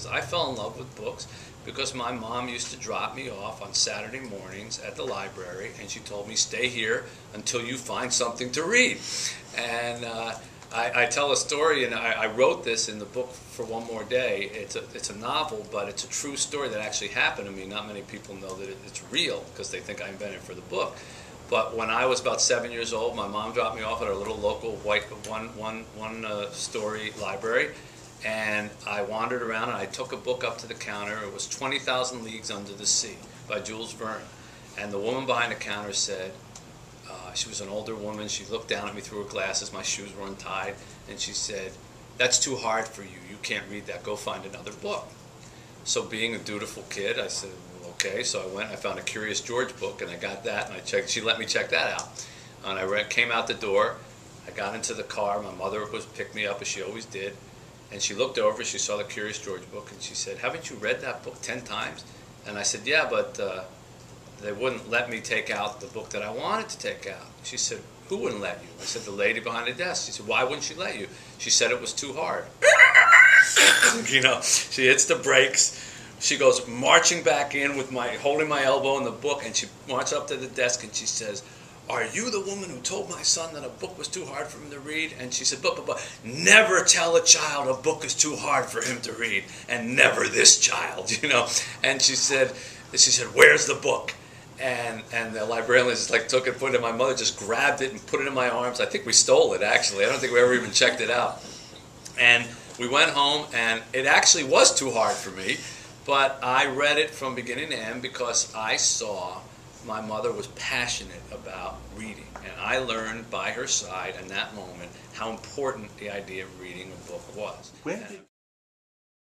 says, I fell in love with books because my mom used to drop me off on Saturday mornings at the library, and she told me, stay here until you find something to read. And I tell a story, and I wrote this in the book For One More Day. It's a novel, but it's a true story that actually happened to me. Not many people know that it's real because they think I invented it for the book. But when I was about 7 years old, my mom dropped me off at our little local white one-story library, and I wandered around and I took a book up to the counter. It was 20,000 Leagues Under the Sea by Jules Verne. And the woman behind the counter said, she was an older woman, she looked down at me through her glasses, my shoes were untied, and she said, that's too hard for you, you can't read that, go find another book. So being a dutiful kid, I said, well, okay, so I went, I found a Curious George book, and I got that, and I checked, she let me check that out. And I came out the door, I got into the car, my mother picked me up as she always did, and she looked over, she saw the Curious George book, and she said, haven't you read that book 10 times? And I said, yeah, but they wouldn't let me take out the book that I wanted to take out. She said, who wouldn't let you? I said, the lady behind the desk. She said, why wouldn't she let you? She said it was too hard. You know, she hits the brakes. She goes marching back in with holding my elbow in the book, and she marches up to the desk and she says, are you the woman who told my son that a book was too hard for him to read? And she said, but, never tell a child a book is too hard for him to read, and never this child, you know. And she said, where's the book? And the librarian just like took it, put it in. My mother just grabbed it and put it in my arms. I think we stole it, actually. I don't think we ever even checked it out. And we went home, and it actually was too hard for me, but I read it from beginning to end because I saw my mother was passionate about reading, and I learned by her side in that moment how important the idea of reading a book was.